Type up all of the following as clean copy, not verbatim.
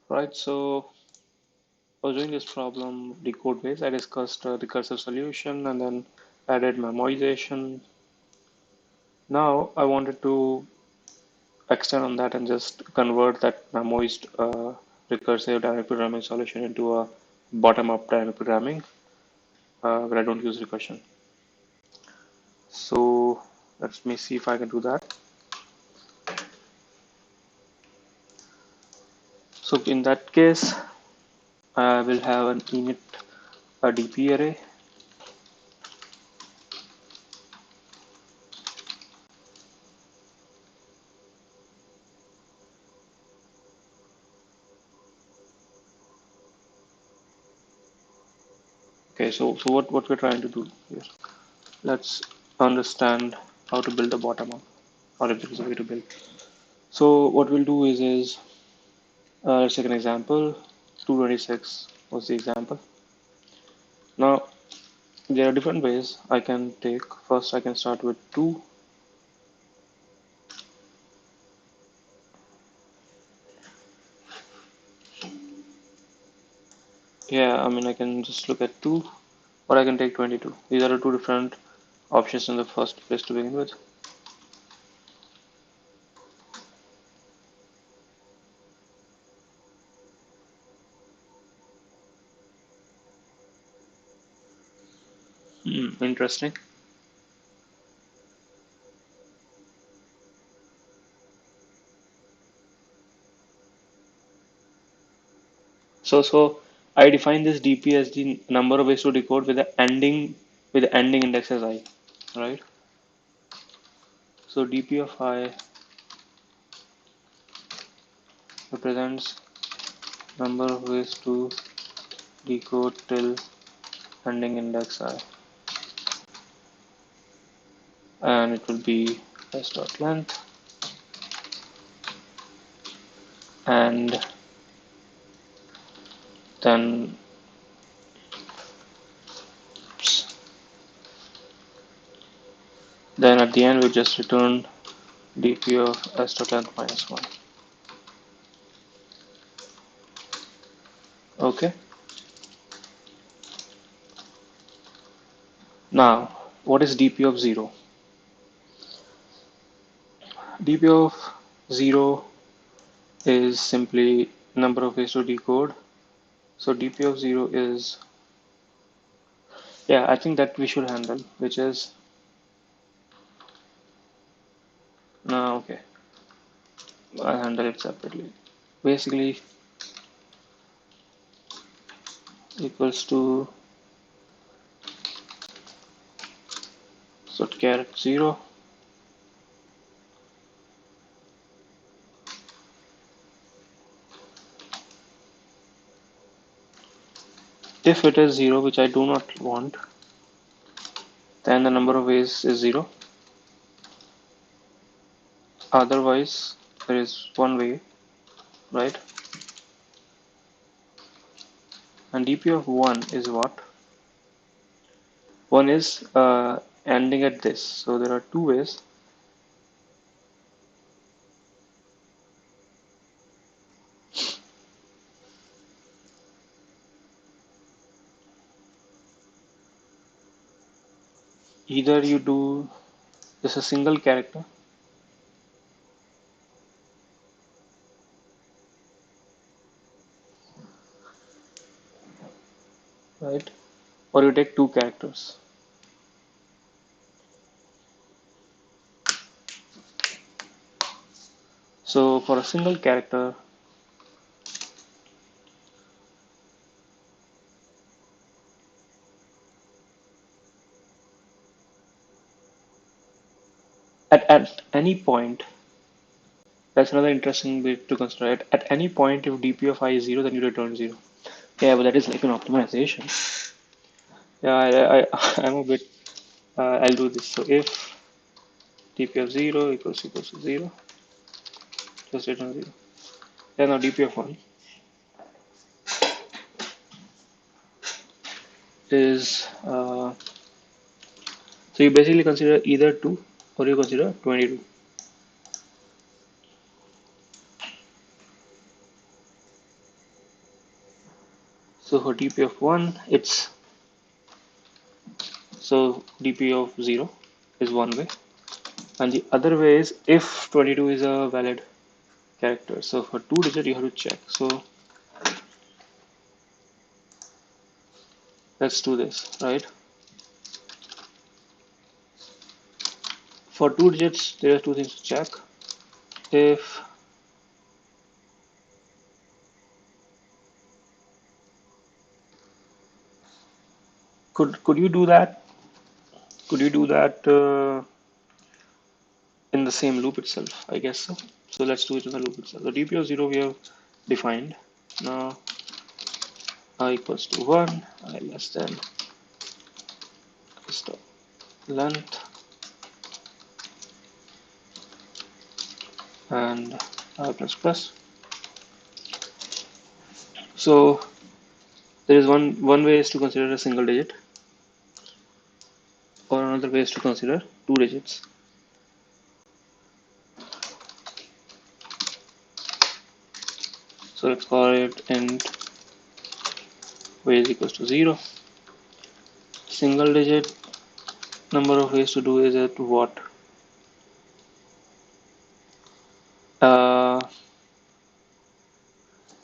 Right, so I was doing this problem decode ways. I discussed recursive solution and then added memoization. Now I wanted to extend on that and just convert that memoized recursive dynamic programming solution into a bottom-up dynamic programming where I don't use recursion. So let me see if I can do that. So in that case, I will have an init a DP array. Okay, so what we're trying to do here. Let's understand how to build a bottom up, or if there is a way to build. So what we'll do is let's take an example. 226 was the example. Now there are different ways I can take. First, I can start with 2. Yeah, I mean I can just look at 2, or I can take 22. These are the two different options in the first place to begin with. Interesting. So I define this DP as the number of ways to decode with the ending index as I, right? So DP of I represents number of ways to decode till ending index I, and it will be s dot length, and then at the end we just return DP of s dot length minus 1. Okay. Now what is DP of 0? DP of 0 is simply number of ways to decode. So DP of 0 is, yeah, I think that we should handle, which is, no, okay, I'll handle it separately. Basically equals to, so caret 0, if it is 0, which I do not want, then the number of ways is 0. Otherwise there is one way, right? And DP of 1 is what? 1 is ending at this. So there are two ways. Either you do just a single character, right? Or you take two characters. So for a single character, at any point, that's another interesting bit to consider. At any point, if DP of I is 0, then you return 0. Yeah, but that is like an optimization. Yeah, I'm a bit, I'll do this. So if DP of 0 equals to 0, just return 0. Yeah, now DP of 1 is, so you basically consider either 2 or you consider 22. So for dp of 1, it's so dp of 0 is one way, and the other way is if 22 is a valid character. So for 2 digit you have to check. So let's do this, right? For 2 digits, there are two things to check. If could you do that? Could you do that in the same loop itself? I guess so. So let's do it in the loop itself. The dp of 0 we have defined. Now I equals to 1, I less than stop length and I plus plus. So there is one way is to consider a single digit, or another way is to consider 2 digits. So let's call it int ways equals to 0. Single digit number of ways to do is at what? Uh,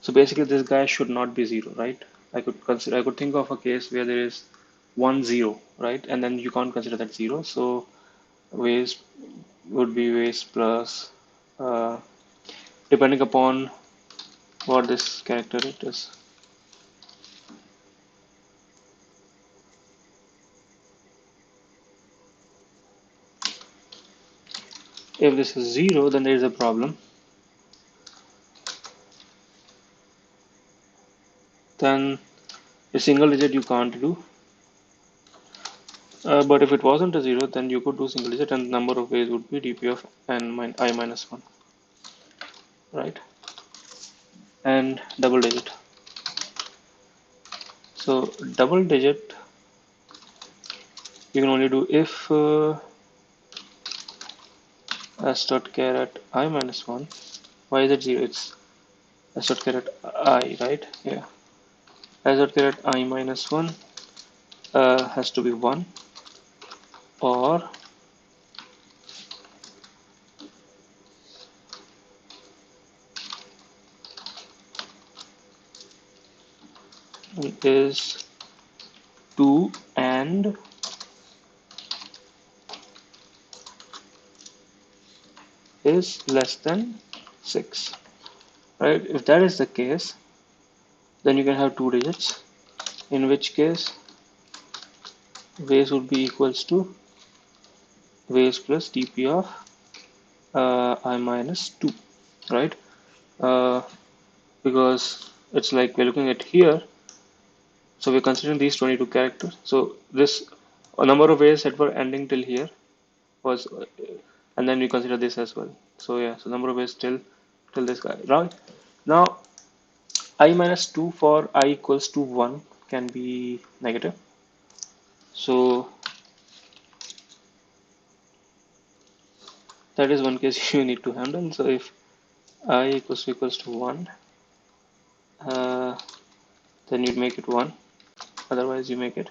so basically this guy should not be 0, right? I could think of a case where there is 1 0, right? And then you can't consider that 0. So ways would be ways plus uh, depending upon what this character it is. If this is 0, then there is a problem. Then a single digit you can't do. But if it wasn't a 0, then you could do single digit, and the number of ways would be dp of I minus 1, right? And double digit. So double digit you can only do if s dot char at I minus 1. Why is it 0? It's s dot char at I, right? Yeah. S dot char at I minus 1 has to be 1, or is 2 and is less than 6, right? If that is the case, then you can have 2 digits, in which case ways would be equals to ways plus dp of I minus 2, right? Uh, because it's like we're looking at here, so we're considering these 22 characters. So this a number of ways that were ending till here was, and then we consider this as well. So yeah, so number of ways till this guy, right? Now I minus 2 for I equals to 1 can be negative. So that is one case you need to handle. So if I equals to 1, then you'd make it 1. Otherwise, you make it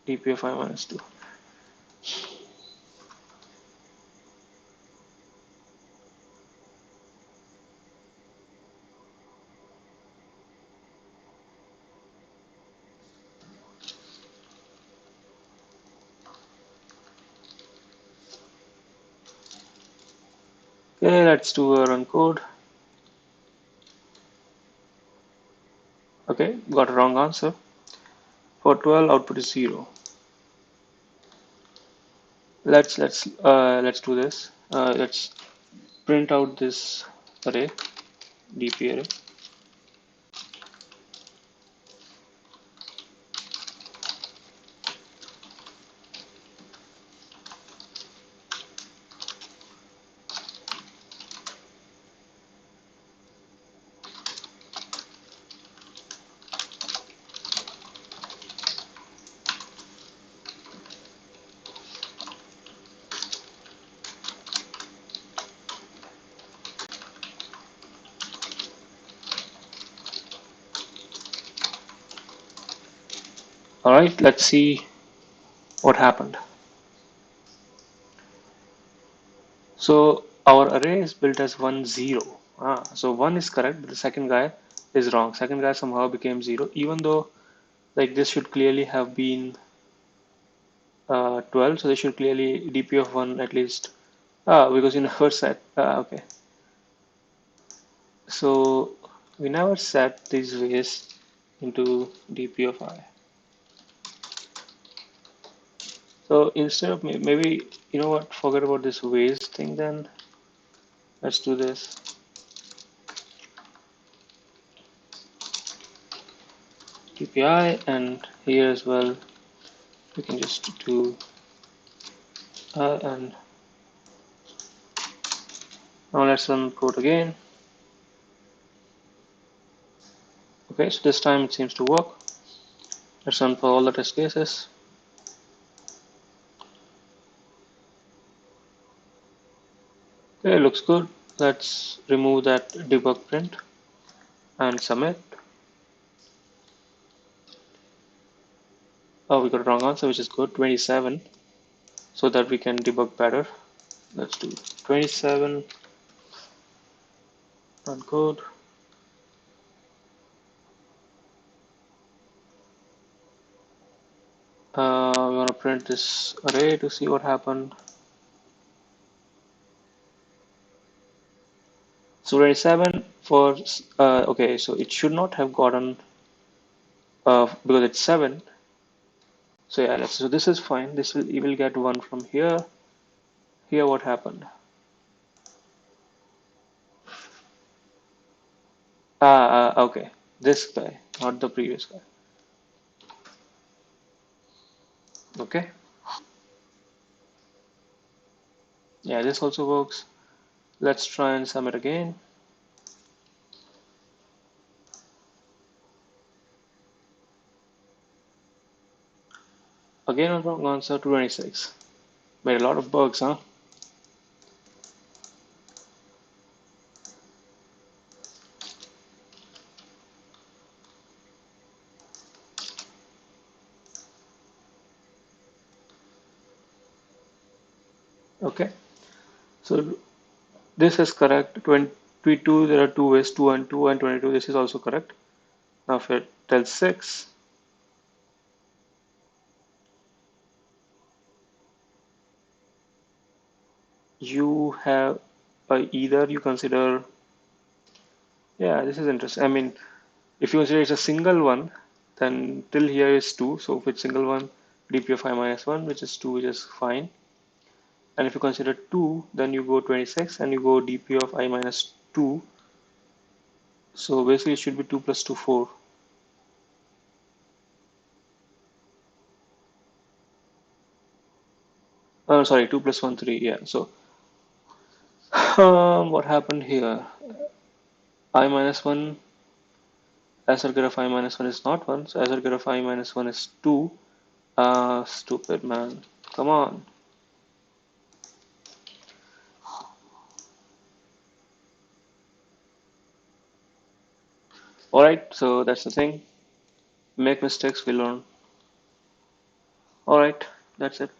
dp of I minus 2. Okay, let's do a run code. Okay, got a wrong answer. For 12, output is 0. Let's do this. Let's print out this array, dp array. All right, let's see what happened. So our array is built as 1 0. So 1 is correct, but the second guy is wrong. Second guy somehow became 0, even though like this should clearly have been 12. So they should clearly DP of 1 at least. Because you never set. Okay. So we never set these ways into DP of I. So instead of maybe, you know what, forget about this ways thing then. Let's do this. DPI, and here as well we can just do and now let's run code again. Okay, so this time it seems to work. Let's run for all the test cases. Okay, looks good. Let's remove that debug print and submit. Oh, we got a wrong answer, which is good, 27, so that we can debug better. Let's do 27, run code. We want to print this array to see what happened. So 27 for, okay, so it should not have gotten, because it's 7. So yeah, so this is fine. You will get 1 from here. Here what happened? Okay, this guy, not the previous guy. Okay, yeah, this also works. Let's try and sum it again. Again, a wrong answer, 226. Made a lot of bugs, huh? Okay, so this is correct. 22, there are two ways, 2 and 2 and 22. This is also correct. Now if it tells 6, you have either you consider, yeah, this is interesting. I mean, if you consider it's a single one, then till here is 2. So if it's single one, DP of I minus 1, which is 2, which is fine. And if you consider 2, then you go 26 and you go DP of I minus 2. So basically it should be 2 plus 2, 4. Sorry, 2 plus 1, 3. Yeah. So what happened here? I minus 1, aggregate of I minus 1 is not 1. So aggregate of I minus 1 is 2. Stupid man. Come on. Alright, so that's the thing. Make mistakes, we learn. Alright, that's it.